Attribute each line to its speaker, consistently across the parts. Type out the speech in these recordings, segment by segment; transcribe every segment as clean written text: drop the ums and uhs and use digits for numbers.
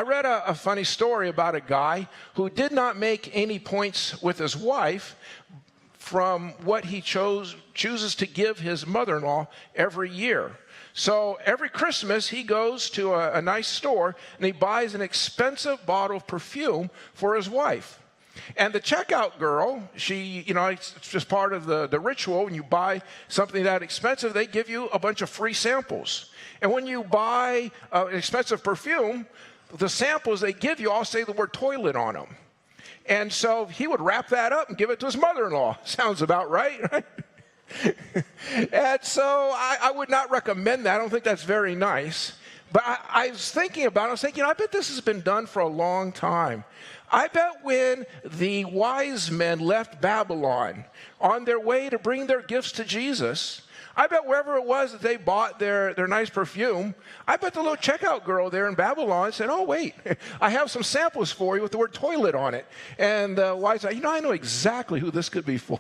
Speaker 1: I read a funny story about a guy who did not make any points with his wife from what he chooses to give his mother-in-law every year. So every Christmas, he goes to a nice store and he buys an expensive bottle of perfume for his wife. And the checkout girl, it's just part of the ritual. When you buy something that expensive, they give you a bunch of free samples. And when you buy an expensive perfume, the samples they give you all say the word toilet on them. And so he would wrap that up and give it to his mother-in-law. Sounds about right? And so I would not recommend that. I don't think that's very nice. But I was thinking about it. I bet this has been done for a long time. I bet when the wise men left Babylon on their way to bring their gifts to Jesus, I bet wherever it was that they bought their nice perfume, I bet the little checkout girl there in Babylon said, "Oh, wait, I have some samples for you with the word toilet on it." And the wise guy, I know exactly who this could be for.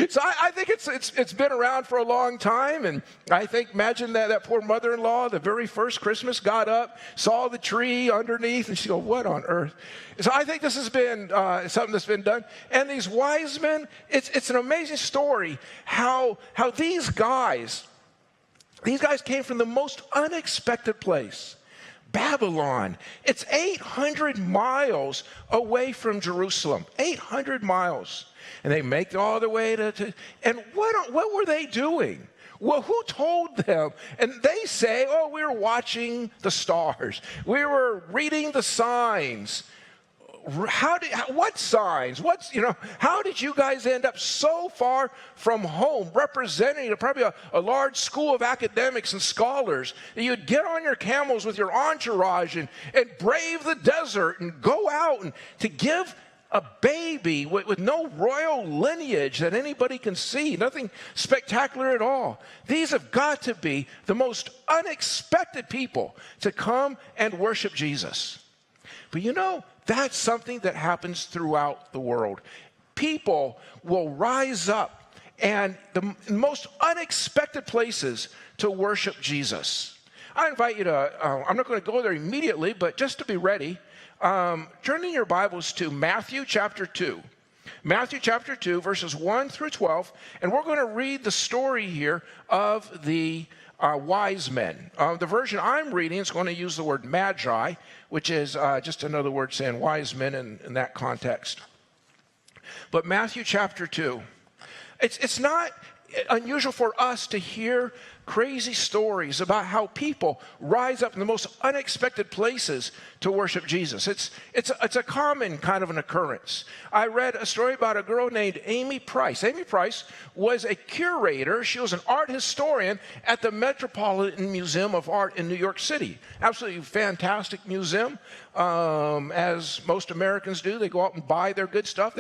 Speaker 1: So I think it's been around for a long time, and I think, imagine that poor mother-in-law, the very first Christmas, got up, saw the tree underneath, and she goes, "What on earth?" So I think this has been something that's been done. And these wise men, it's an amazing story how these guys came from the most unexpected place. Babylon. It's 800 miles away from Jerusalem. 800 miles. And they make it all the way to and what were they doing? Well, who told them? And they say, "Oh, we were watching the stars. We were reading the signs." What signs? How did you guys end up so far from home, representing probably a large school of academics and scholars, that you'd get on your camels with your entourage and brave the desert and go out and to give a baby with no royal lineage that anybody can see, nothing spectacular at all? These have got to be the most unexpected people to come and worship Jesus. But that's something that happens throughout the world. People will rise up and the most unexpected places to worship Jesus. I invite you to, I'm not going to go there immediately, but just to be ready, turn in your Bibles to Matthew chapter 2. Matthew chapter 2, verses 1 through 12, and we're going to read the story here of the wise men. The version I'm reading is going to use the word magi, which is just another word saying wise men in that context. But Matthew chapter 2, it's not unusual for us to hear crazy stories about how people rise up in the most unexpected places to worship Jesus. It's a common kind of an occurrence. I read a story about a girl named Amy Price. Amy Price was a curator. She was an art historian at the Metropolitan Museum of Art in New York City. Absolutely fantastic museum. As most Americans do, they go out and buy their good stuff.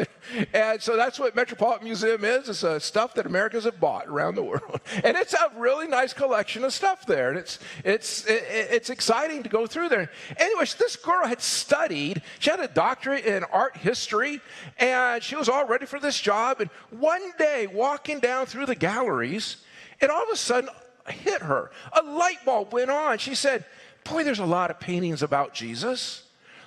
Speaker 1: And so that's what Metropolitan Museum is. It's stuff that Americans have bought around the world. And it's a really nice collection of stuff there. And it's exciting to go through there. Anyways, this girl had studied. She had a doctorate in art history, and she was all ready for this job. And one day, walking down through the galleries, it all of a sudden hit her. A light bulb went on. She said, "Boy, there's a lot of paintings about Jesus.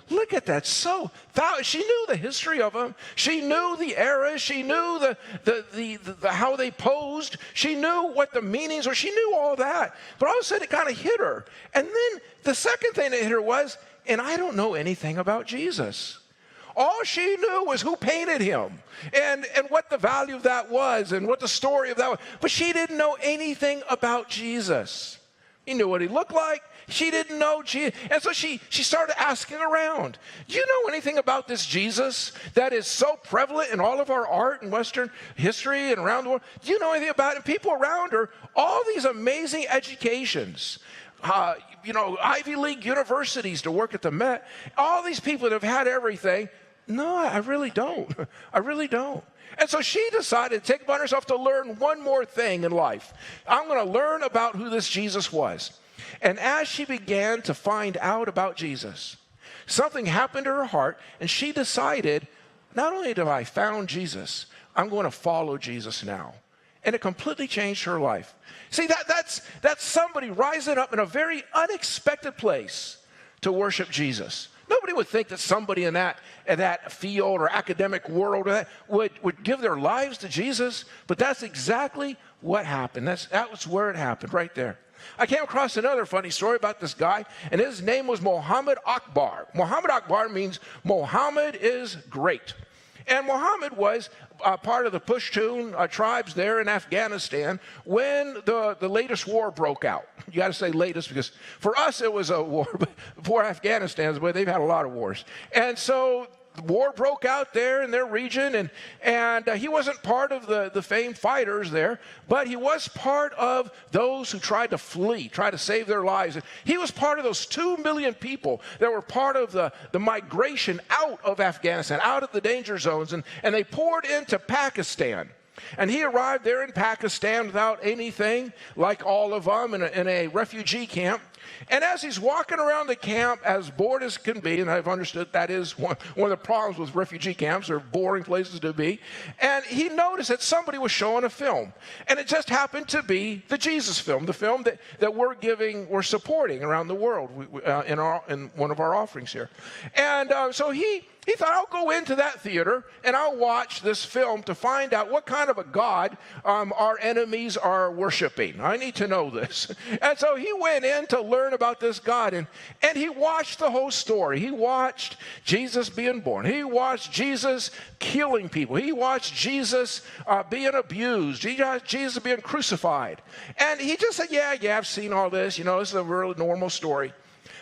Speaker 1: Look at that." She knew the history of them. She knew the era. She knew the how they posed. She knew what the meanings were. She knew all that. But all of a sudden, it kind of hit her. And then the second thing that hit her was, "And I don't know anything about Jesus." All she knew was who painted him and what the value of that was and what the story of that was. But she didn't know anything about Jesus. He knew what he looked like. She didn't know Jesus. And so she started asking around, "Do you know anything about this Jesus that is so prevalent in all of our art and Western history and around the world? Do you know anything about it?" And people around her, all these amazing educations, Ivy League universities to work at the Met, all these people that have had everything. "No, I really don't. I really don't." And so she decided to take upon herself to learn one more thing in life. I'm going to learn about who this Jesus was. And as she began to find out about Jesus, something happened to her heart, and she decided, not only have I found Jesus, I'm going to follow Jesus now. And it completely changed her life. See, that's somebody rising up in a very unexpected place to worship Jesus. Nobody would think that somebody in that field or academic world would give their lives to Jesus, but that's exactly what happened. That was where it happened, right there. I came across another funny story about this guy, and his name was Muhammad Akbar. Muhammad Akbar means Muhammad is great. And Muhammad was part of the Pashtun tribes there in Afghanistan when the latest war broke out. You got to say latest because for us it was a war, but for Afghanistan, but they've had a lot of wars. And so the war broke out there in their region, and he wasn't part of the famed fighters there, but he was part of those who tried to flee, tried to save their lives. And he was part of those 2 million people that were part of the migration out of Afghanistan, out of the danger zones, and they poured into Pakistan. And he arrived there in Pakistan without anything, like all of them, in a refugee camp. And as he's walking around the camp, as bored as can be, and I've understood that is one of the problems with refugee camps, they're boring places to be, and he noticed that somebody was showing a film. And it just happened to be the Jesus film, the film that we're supporting around the world in one of our offerings here. And so he thought, I'll go into that theater and I'll watch this film to find out what kind of a God our enemies are worshiping. I need to know this. And so he went in to learn about this God, and he watched the whole story. He watched Jesus being born. He watched Jesus killing people. He watched Jesus being abused. Jesus being crucified. And he just said, yeah, I've seen all this. This is a really normal story.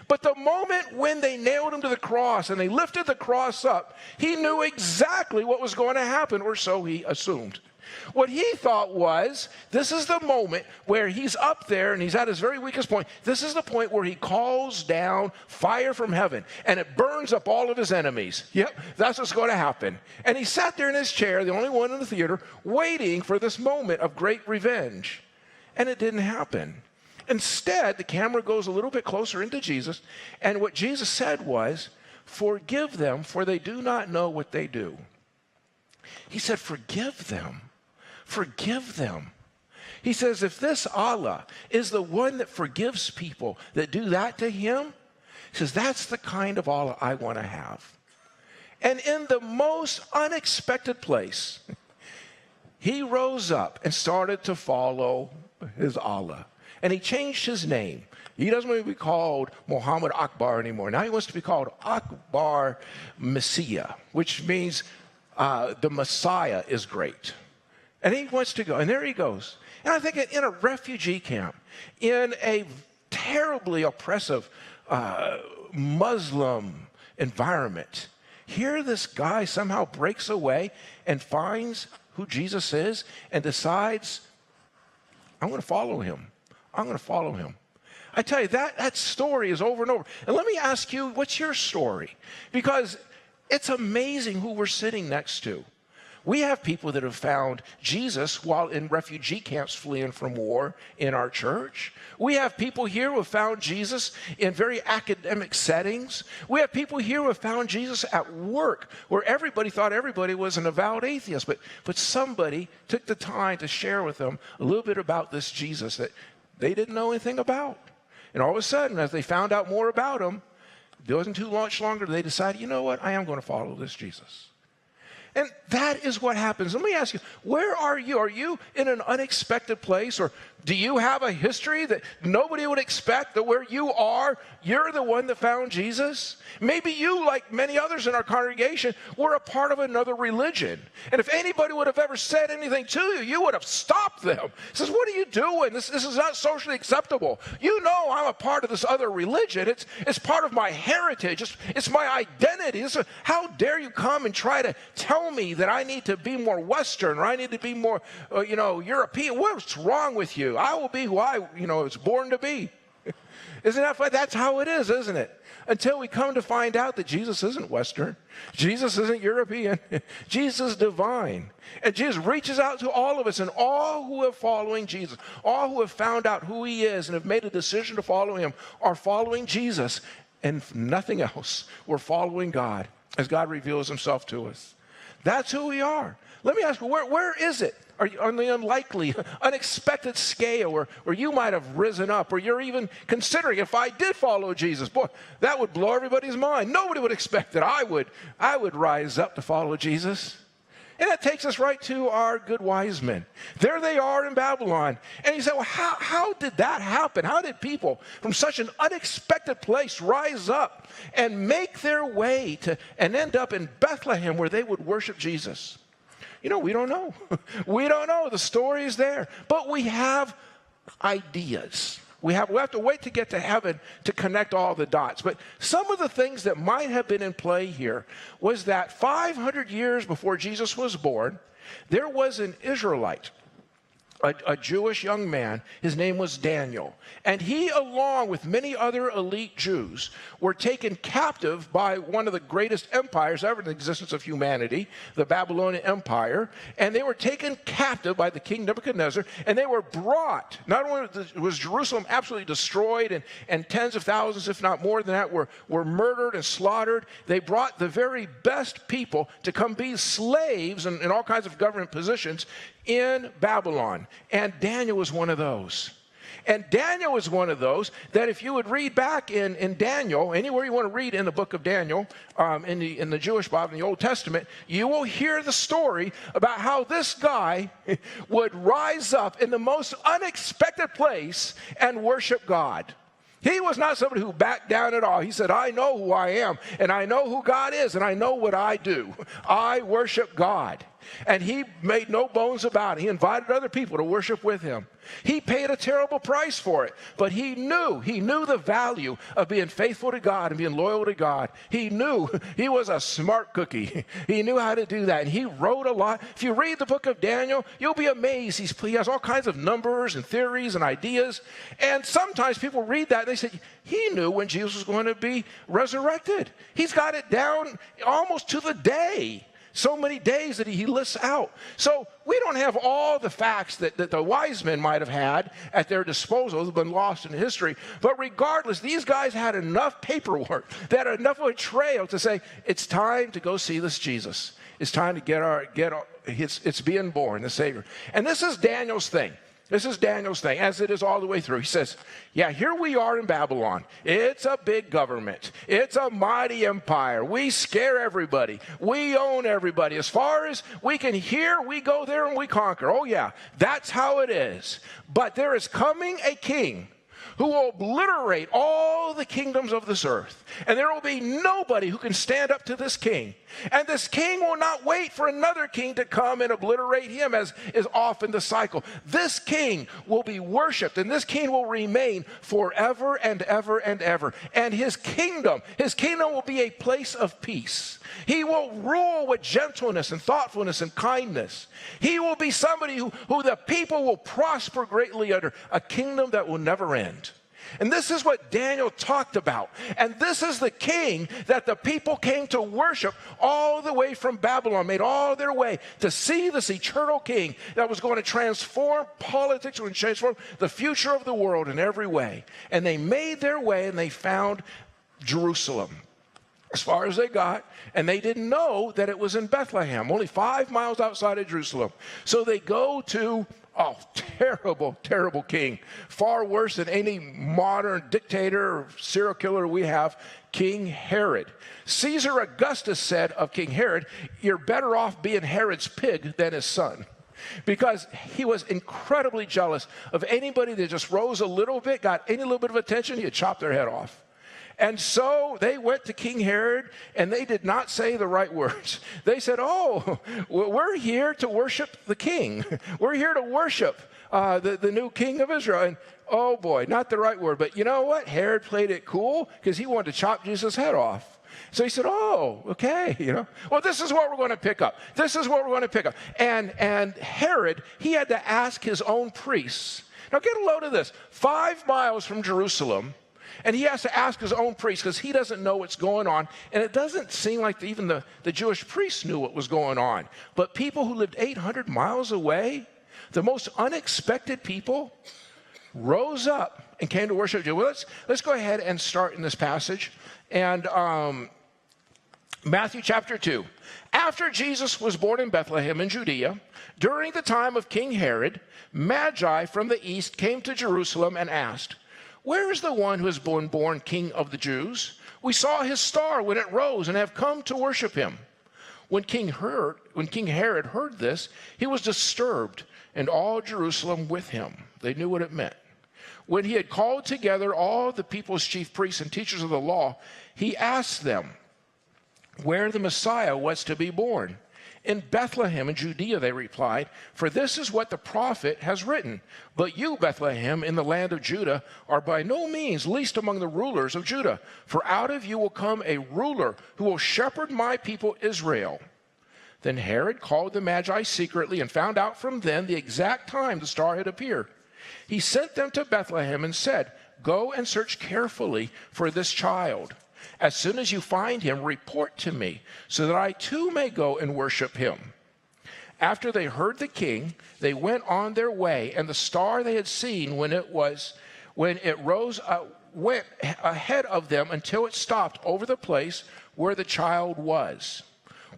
Speaker 1: But the moment when they nailed him to the cross and they lifted the cross up, he knew exactly what was going to happen, or so he assumed. What he thought was, this is the moment where he's up there and he's at his very weakest point. This is the point where he calls down fire from heaven and it burns up all of his enemies. Yep, that's what's going to happen. And he sat there in his chair, the only one in the theater, waiting for this moment of great revenge. And it didn't happen. Instead, the camera goes a little bit closer into Jesus, and what Jesus said was, forgive them, for they do not know what they do. He said, forgive them. Forgive them. He says, if this Allah is the one that forgives people that do that to him, he says, that's the kind of Allah I want to have. And in the most unexpected place, he rose up and started to follow his Allah. And he changed his name. He doesn't want to be called Muhammad Akbar anymore. Now he wants to be called Akbar Messiah, which means the Messiah is great. And he wants to go, and there he goes. And I think in a refugee camp, in a terribly oppressive Muslim environment, here this guy somehow breaks away and finds who Jesus is and decides, I'm going to follow him. I'm going to follow him. I tell you, that story is over and over. And let me ask you, what's your story? Because it's amazing who we're sitting next to. We have people that have found Jesus while in refugee camps fleeing from war in our church. We have people here who have found Jesus in very academic settings. We have people here who have found Jesus at work where everybody thought everybody was an avowed atheist. But somebody took the time to share with them a little bit about this Jesus that they didn't know anything about. And all of a sudden, as they found out more about him, it wasn't too much longer, they decided, you know what, I am going to follow this Jesus. And that is what happens. Let me ask you, where are you? Are you in an unexpected place? Or do you have a history that nobody would expect, that where you are, you're the one that found Jesus? Maybe you, like many others in our congregation, were a part of another religion. And if anybody would have ever said anything to you, you would have stopped them. Says, what are you doing? This is not socially acceptable. You know I'm a part of this other religion. It's part of my heritage. It's my identity. How dare you come and try to tell me that I need to be more Western or I need to be more, European? What's wrong with you? I will be who I was born to be. Isn't that funny? That's how it is, isn't it? Until we come to find out that Jesus isn't Western. Jesus isn't European. Jesus is divine. And Jesus reaches out to all of us, and all who are following Jesus, all who have found out who he is and have made a decision to follow him are following Jesus and nothing else. We're following God as God reveals himself to us. That's who we are. Let me ask you, where is it? Are you on the unlikely, unexpected scale where you might have risen up, or you're even considering, if I did follow Jesus, boy, that would blow everybody's mind. Nobody would expect that I would rise up to follow Jesus. And that takes us right to our good wise men. There they are in Babylon. And you say, well, how did that happen? How did people from such an unexpected place rise up and make their way to and end up in Bethlehem where they would worship Jesus? You know, we don't know. We don't know. The story is there. But we have ideas. We have to wait to get to heaven to connect all the dots. But some of the things that might have been in play here was that 500 years before Jesus was born, there was an Israelite, a Jewish young man. His name was Daniel. And he, along with many other elite Jews, were taken captive by one of the greatest empires ever in the existence of humanity, the Babylonian Empire. And they were taken captive by the king Nebuchadnezzar, and they were brought. Not only was Jerusalem absolutely destroyed, and tens of thousands, if not more than that, were murdered and slaughtered, they brought the very best people to come be slaves in all kinds of government positions in Babylon. And Daniel was one of those. And Daniel is one of those that if you would read back in Daniel, anywhere you want to read in the book of Daniel, in the Jewish Bible, in the Old Testament, you will hear the story about how this guy would rise up in the most unexpected place and worship God. He was not somebody who backed down at all. He said, I know who I am, and I know who God is, and I know what I do. I worship God. And he made no bones about it. He invited other people to worship with him. He paid a terrible price for it, but he knew the value of being faithful to God and being loyal to God. He knew he was a smart cookie. He knew how to do that, and he wrote a lot. If you read the book of Daniel, you'll be amazed. He has all kinds of numbers and theories and ideas, and sometimes people read that and they say, he knew when Jesus was going to be resurrected. He's got it down almost to the day. So many days that he lists out. So we don't have all the facts that the wise men might have had at their disposal. They've been lost in history. But regardless, these guys had enough paperwork. They had enough of a trail to say, it's time to go see this Jesus. It's time to it's being born, the Savior. And this is Daniel's thing. This is Daniel's thing, as it is all the way through. He says, yeah, here we are in Babylon. It's a big government. It's a mighty empire. We scare everybody. We own everybody. As far as we can hear, we go there and we conquer. Oh, yeah, that's how it is. But there is coming a king who will obliterate all the kingdoms of this earth. And there will be nobody who can stand up to this king. And this king will not wait for another king to come and obliterate him, as is often the cycle. This king will be worshipped, and this king will remain forever and ever and ever. And his kingdom will be a place of peace. He will rule with gentleness and thoughtfulness and kindness. He will be somebody who the people will prosper greatly under, a kingdom that will never end. And this is what Daniel talked about. And this is the king that the people came to worship all the way from Babylon, made all their way to see this eternal king that was going to transform politics, going to transform the future of the world in every way. And they made their way and they found Jerusalem, as far as they got, and they didn't know that it was in Bethlehem, only 5 miles outside of Jerusalem. So they go to, terrible, terrible king, far worse than any modern dictator or serial killer we have, King Herod. Caesar Augustus said of King Herod, you're better off being Herod's pig than his son. Because he was incredibly jealous of anybody that just rose a little bit, got any little bit of attention, he'd chop their head off. And so they went to King Herod, and they did not say the right words. They said, we're here to worship the king. We're here to worship the new king of Israel. And oh boy, not the right word. But you know what? Herod played it cool because he wanted to chop Jesus' head off. So he said, okay, Well, this is what we're going to pick up. This is what we're going to pick up. And Herod, he had to ask his own priests. Now get a load of this. 5 miles from Jerusalem, and he has to ask his own priest because he doesn't know what's going on. And it doesn't seem like even the Jewish priests knew what was going on. But people who lived 800 miles away, the most unexpected people, rose up and came to worship you. Well, let's go ahead and start in this passage. And Matthew chapter 2. After Jesus was born in Bethlehem in Judea, during the time of King Herod, Magi from the east came to Jerusalem and asked, "Where is the one who has been born King of the Jews? We saw his star when it rose and have come to worship him." When King Herod heard this, he was disturbed, and all Jerusalem with him. They knew what it meant. When he had called together all the people's chief priests and teachers of the law, he asked them where the Messiah was to be born. "In Bethlehem in Judea," they replied, "for this is what the prophet has written. But you, Bethlehem, in the land of Judah, are by no means least among the rulers of Judah, for out of you will come a ruler who will shepherd my people Israel." Then Herod called the Magi secretly and found out from them the exact time the star had appeared. He sent them to Bethlehem and said, "Go and search carefully for this child. As soon as you find him, report to me, so that I too may go and worship him." After they heard the king, they went on their way, and the star they had seen when it rose went ahead of them until it stopped over the place where the child was.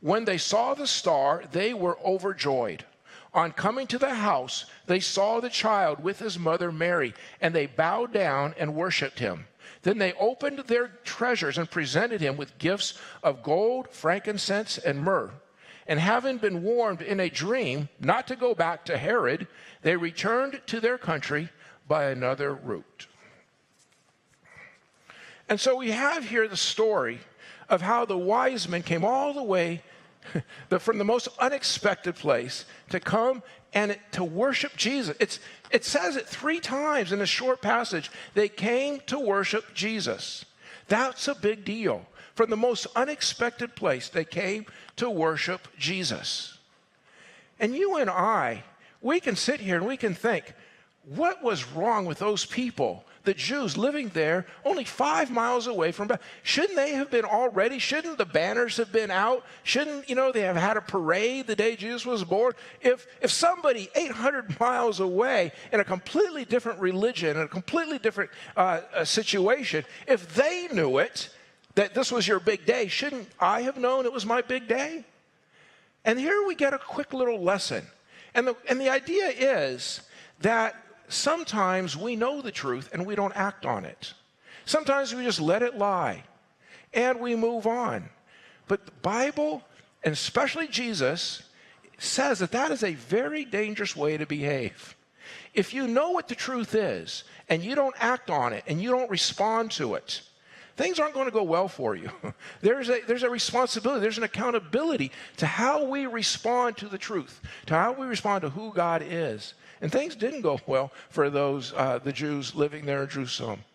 Speaker 1: When they saw the star, they were overjoyed. On coming to the house, they saw the child with his mother Mary, and they bowed down and worshiped him. Then they opened their treasures and presented him with gifts of gold, frankincense, and myrrh. And having been warned in a dream not to go back to Herod, they returned to their country by another route. And so we have here the story of how the wise men came all the way from the most unexpected place to come and to worship Jesus. It says it 3 times in a short passage. They came to worship Jesus. That's a big deal. From the most unexpected place, they came to worship Jesus. And you and I, we can sit here and we can think, what was wrong with those people, the Jews living there only 5 miles away from Bethlehem? Shouldn't they have been all ready? Shouldn't the banners have been out? Shouldn't, they have had a parade the day Jesus was born? If somebody 800 miles away in a completely different religion, in a completely different situation, if they knew it, that this was your big day, shouldn't I have known it was my big day? And here we get a quick little lesson. And the idea is that sometimes we know the truth and we don't act on it. Sometimes we just let it lie and we move on. But the Bible, and especially Jesus, says that that is a very dangerous way to behave. If you know what the truth is and you don't act on it and you don't respond to it, things aren't going to go well for you. There's a responsibility, there's an accountability to how we respond to the truth, to how we respond to who God is. And things didn't go well for those, the Jews living there in Jerusalem.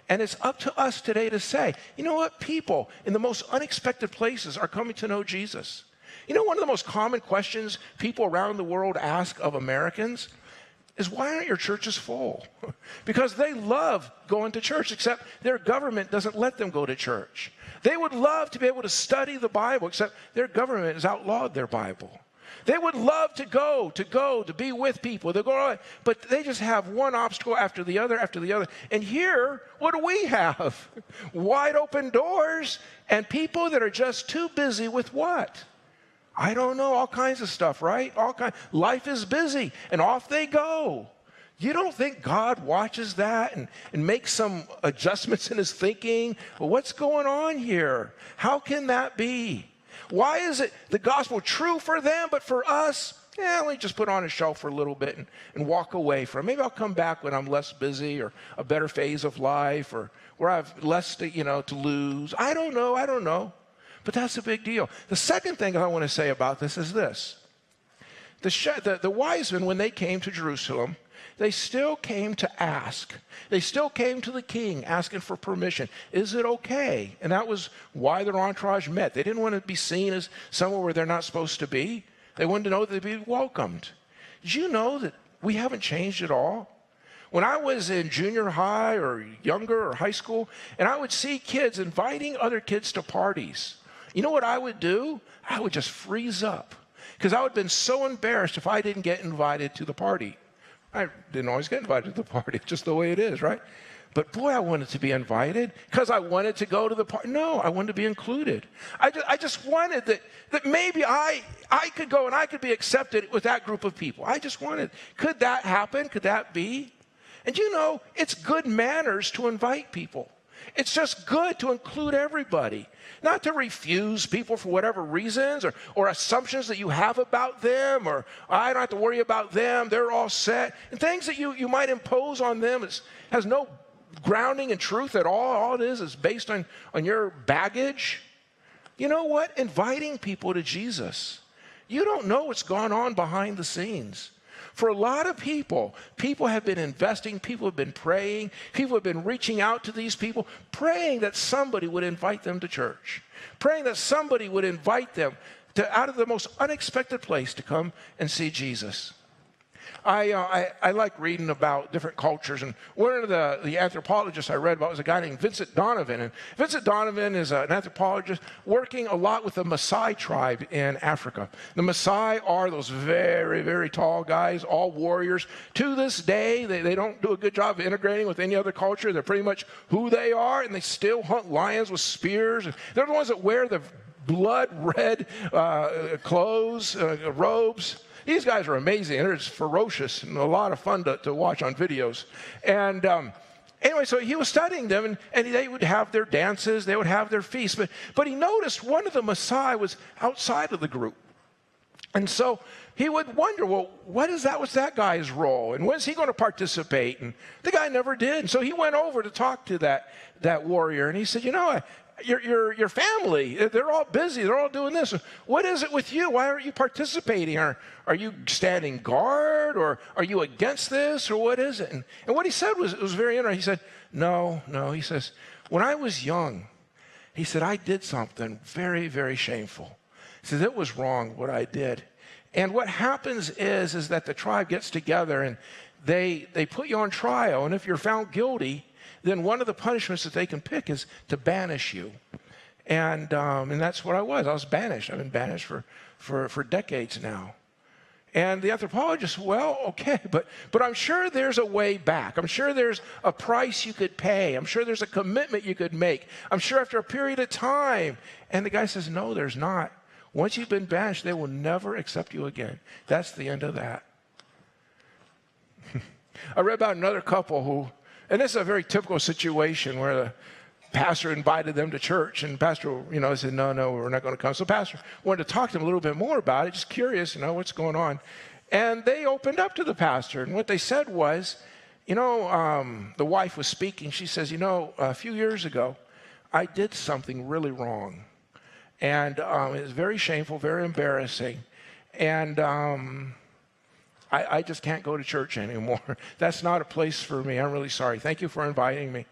Speaker 1: And it's up to us today to say, you know what? People in the most unexpected places are coming to know Jesus. You know, one of the most common questions people around the world ask of Americans is, why aren't your churches full? Because they love going to church, except their government doesn't let them go to church. They would love to be able to study the Bible, except their government has outlawed their Bible. They would love to go, to be with people. They go, but they just have one obstacle after the other, after the other. And here, what do we have? Wide open doors and people that are just too busy with what? I don't know, all kinds of stuff, right? Life is busy, and off they go. You don't think God watches that and makes some adjustments in his thinking? Well, what's going on here? How can that be? Why is it the gospel true for them, but for us, let me just put on a shelf for a little bit and walk away from it. Maybe I'll come back when I'm less busy or a better phase of life or where I have less to lose. I don't know. But that's a big deal. The second thing I want to say about this is this. The wise men, when they came to Jerusalem, they still came to ask. They still came to the king asking for permission. Is it okay? And that was why their entourage met. They didn't want to be seen as somewhere where they're not supposed to be. They wanted to know that they'd be welcomed. Did you know that we haven't changed at all? When I was in junior high or younger or high school, and I would see kids inviting other kids to parties, you know what I would do? I would just freeze up because I would have been so embarrassed if I didn't get invited to the party. I didn't always get invited to the party, just the way it is, right? But boy, I wanted to be invited because I wanted to go to the party. No, I wanted to be included. I just wanted that maybe I could go and I could be accepted with that group of people. I just wanted. Could that happen? Could that be? And you know, it's good manners to invite people. It's just good to include everybody, not to refuse people for whatever reasons or assumptions that you have about them, or I don't have to worry about them, they're all set. And things that you might impose on them has no grounding in truth at all. All it is based on your baggage. You know what? Inviting people to Jesus. You don't know what's gone on behind the scenes. For a lot of people have been investing, people have been praying, people have been reaching out to these people, praying that somebody would invite them to church, praying that somebody would invite them to, out of the most unexpected place, to come and see Jesus. I like reading about different cultures, and one of the anthropologists I read about was a guy named Vincent Donovan. And Vincent Donovan is an anthropologist working a lot with the Maasai tribe in Africa. The Maasai are those very, very tall guys, all warriors. To this day, they don't do a good job of integrating with any other culture. They're pretty much who they are, and they still hunt lions with spears. They're the ones that wear the blood red clothes, robes. These guys are amazing. They're just ferocious and a lot of fun to watch on videos. And anyway, so he was studying them, and they would have their dances, they would have their feasts. But he noticed one of the Maasai was outside of the group. And so he would wonder, well, what's that guy's role? And when's he going to participate? And the guy never did. And so he went over to talk to that warrior, and he said, you know, your family, they're all busy. They're all doing this. What is it with you? Why aren't you participating? Are you standing guard, or are you against this, or what is it? And what he said was very interesting. He said, no. He says, when I was young, he said, I did something very, very shameful. He says, it was wrong what I did. And what happens is that the tribe gets together and they put you on trial. And if you're found guilty, then one of the punishments that they can pick is to banish you. And that's what I was. I was banished. I've been banished for decades now. And the anthropologist, well, okay, but I'm sure there's a way back. I'm sure there's a price you could pay. I'm sure there's a commitment you could make. I'm sure after a period of time. And the guy says, no, there's not. Once you've been banished, they will never accept you again. That's the end of that. I read about another couple who, and this is a very typical situation where the pastor invited them to church, and pastor, said, no, we're not going to come. So pastor wanted to talk to them a little bit more about it, just curious, what's going on. And they opened up to the pastor, and what they said was, the wife was speaking. She says, a few years ago, I did something really wrong. And it was very shameful, very embarrassing. And I just can't go to church anymore. That's not a place for me. I'm really sorry. Thank you for inviting me.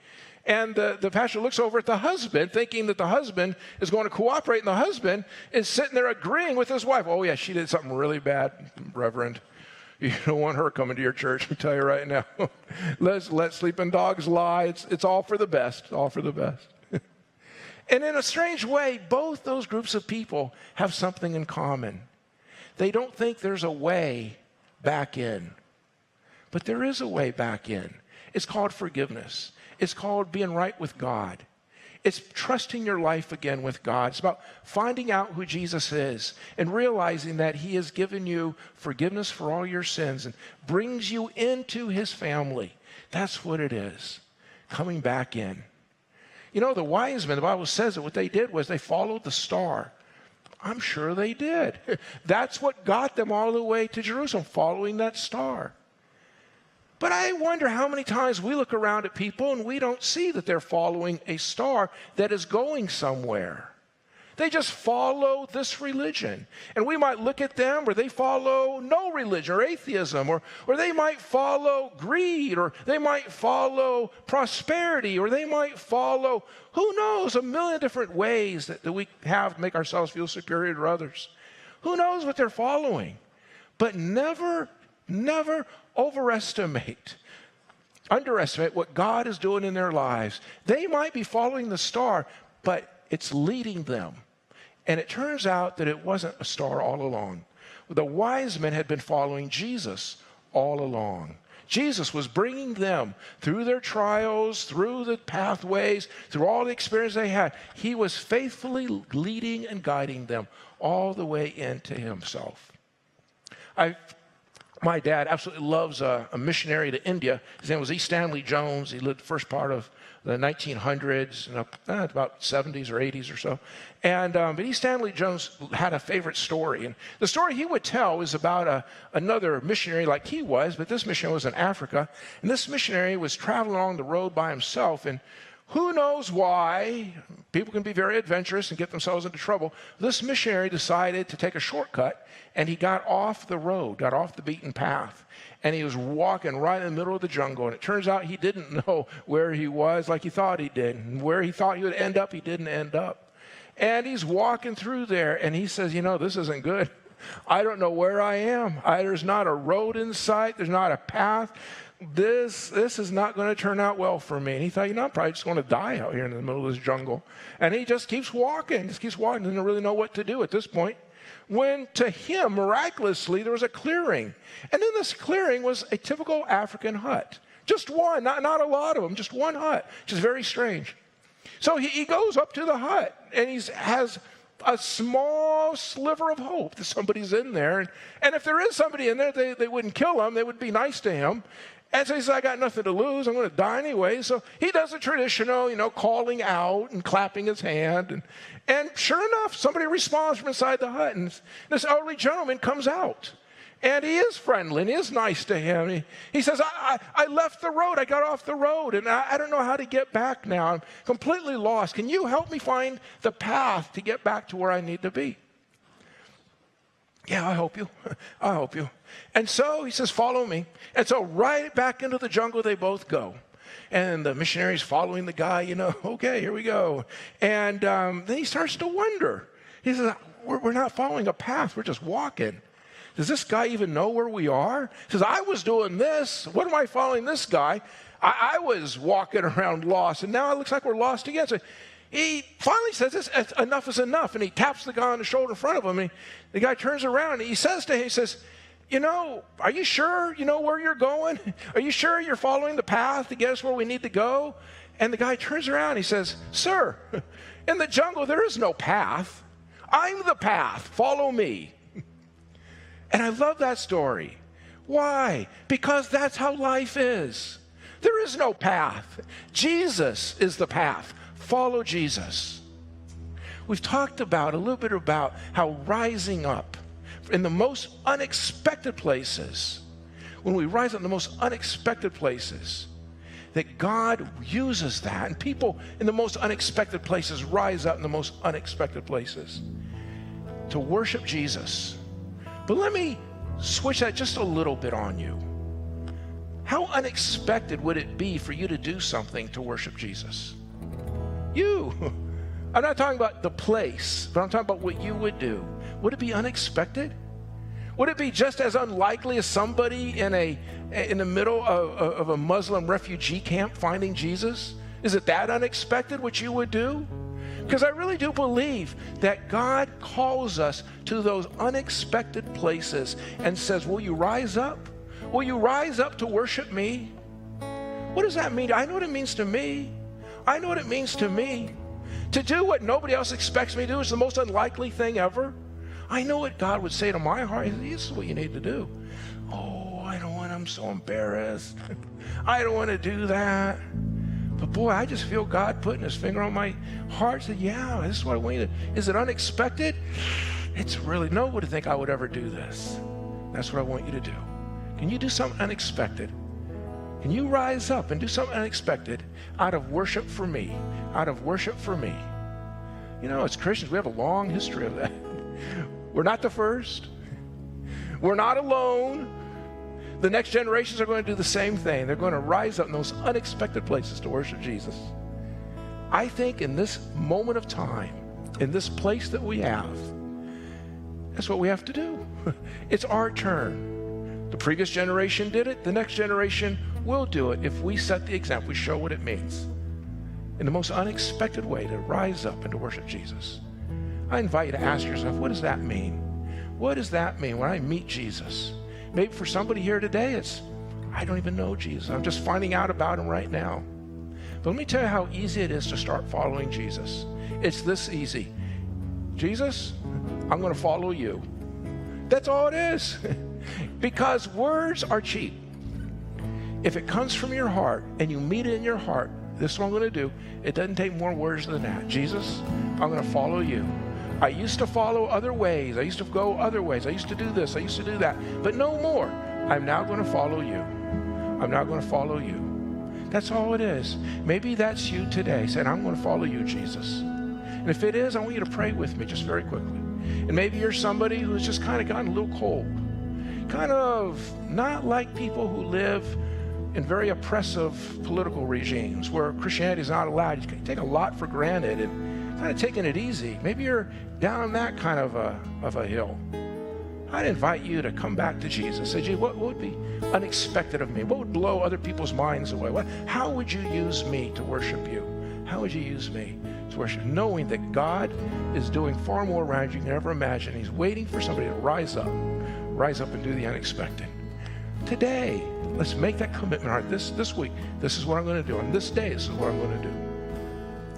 Speaker 1: And the pastor looks over at the husband, thinking that the husband is going to cooperate, and the husband is sitting there agreeing with his wife. Oh, yeah, she did something really bad, Reverend. You don't want her coming to your church, I tell you right now. Let's let sleeping dogs lie. It's all for the best, all for the best. And in a strange way, both those groups of people have something in common. They don't think there's a way back in. But there is a way back in. It's called forgiveness. It's called being right with God. It's trusting your life again with God. It's about finding out who Jesus is and realizing that he has given you forgiveness for all your sins and brings you into his family. That's what it is, coming back in. The wise men, the Bible says that what they did was they followed the star. I'm sure they did. That's what got them all the way to Jerusalem, following that star. But I wonder how many times we look around at people and we don't see that they're following a star that is going somewhere. They just follow this religion. And we might look at them, or they follow no religion or atheism, or they might follow greed, or they might follow prosperity, or they might follow, who knows, a million different ways that we have to make ourselves feel superior to others. Who knows what they're following? But never underestimate what God is doing in their lives. They might be following the star, but it's leading them. And it turns out that it wasn't a star all along. The wise men had been following Jesus all along. Jesus was bringing them through their trials, through the pathways, through all the experience they had. He was faithfully leading and guiding them all the way into himself. My dad absolutely loves a missionary to India. His name was E. Stanley Jones. He lived the first part of the 1900s, about 70s or 80s or so. But E. Stanley Jones had a favorite story. And the story he would tell was about another missionary like he was, but this missionary was in Africa. And this missionary was traveling along the road by himself. And who knows why? People can be very adventurous and get themselves into trouble. This missionary decided to take a shortcut, and he got off the road, got off the beaten path. And he was walking right in the middle of the jungle. And it turns out he didn't know where he was like he thought he did. And where he thought he would end up, he didn't end up. And he's walking through there, and he says, this isn't good. I don't know where I am. There's not a road in sight. There's not a path. This is not going to turn out well for me. And he thought, I'm probably just going to die out here in the middle of this jungle. And he just keeps walking, doesn't really know what to do at this point. When to him, miraculously, there was a clearing. And in this clearing was a typical African hut. Just one, not a lot of them, just one hut, which is very strange. So he goes up to the hut, and he has a small sliver of hope that somebody's in there. And if there is somebody in there, they wouldn't kill him. They would be nice to him. And so he says, I got nothing to lose. I'm going to die anyway. So he does the traditional, calling out and clapping his hand. And sure enough, somebody responds from inside the hut. And this elderly gentleman comes out. And he is friendly and he is nice to him. He says, I left the road. I got off the road. And I don't know how to get back now. I'm completely lost. Can you help me find the path to get back to where I need to be? Yeah, I'll help you. I'll help you. And so he says, follow me. And so right back into the jungle they both go. And the missionary's following the guy, okay, here we go. And then he starts to wonder. He says, we're not following a path. We're just walking. Does this guy even know where we are? He says, I was doing this. What am I following this guy? I was walking around lost, and now it looks like we're lost again. So he finally says, enough is enough. And he taps the guy on the shoulder in front of him. And the guy turns around, and he says to him, are you sure you know where you're going? Are you sure you're following the path to get us where we need to go? And the guy turns around, and he says, sir, in the jungle there is no path. I'm the path. Follow me. And I love that story. Why? Because that's how life is. There is no path. Jesus is the path. Follow Jesus. We've talked a little bit about how rising up in the most unexpected places, when we rise up in the most unexpected places, that God uses that. And people in the most unexpected places rise up in the most unexpected places to worship Jesus. But let me switch that just a little bit on you. How unexpected would it be for you to do something to worship Jesus? I'm not talking about the place, but I'm talking about what you would do. Would it be unexpected? Would it be just as unlikely as somebody in the middle of a Muslim refugee camp finding Jesus? Is it that unexpected what you would do? Because I really do believe that God calls us to those unexpected places and says, will you rise up? Will you rise up to worship me? What does that mean? I know what it means to me. I know what it means to me. To do what nobody else expects me to do is the most unlikely thing ever. I know what God would say to my heart. This is what you need to do. Oh, I'm so embarrassed. I don't want to do that. But boy, I just feel God putting his finger on my heart. Said, yeah, this is what I want you to. Is it unexpected? It's really, nobody would think I would ever do this. That's what I want you to do. Can you do something unexpected? Can you rise up and do something unexpected out of worship for me? Out of worship for me. As Christians, we have a long history of that. We're not the first. We're not alone. The next generations are going to do the same thing. They're going to rise up in those unexpected places to worship Jesus. I think in this moment of time, in this place that we have, that's what we have to do. It's our turn. The previous generation did it. The next generation will do it if we set the example. We show what it means in the most unexpected way to rise up and to worship Jesus. I invite you to ask yourself, what does that mean? What does that mean when I meet Jesus? Maybe for somebody here today, it's I don't even know Jesus. I'm just finding out about him right now. But let me tell you how easy it is to start following Jesus. It's this easy. Jesus, I'm going to follow you. That's all it is. Because words are cheap. If it comes from your heart and you mean it in your heart, this is what I'm going to do. It doesn't take more words than that. Jesus, I'm going to follow you. I used to follow other ways. I used to go other ways. I used to do this. I used to do that. But no more. I'm now going to follow you. I'm now going to follow you. That's all it is. Maybe that's you today, saying, I'm going to follow you, Jesus. And if it is, I want you to pray with me just very quickly. And maybe you're somebody who's just kind of gotten a little cold. Kind of not like people who live in very oppressive political regimes where Christianity is not allowed. You take a lot for granted and kind of taking it easy. Maybe you're down on that kind of a hill. I'd invite you to come back to Jesus. Say, gee, what would be unexpected of me? What would blow other people's minds away? How would you use me to worship you? How would you use me to worship? Knowing that God is doing far more around you than you can ever imagine. He's waiting for somebody to rise up and do the unexpected. Today, let's make that commitment. All right, this week, this is what I'm going to do. On this day, this is what I'm going to do.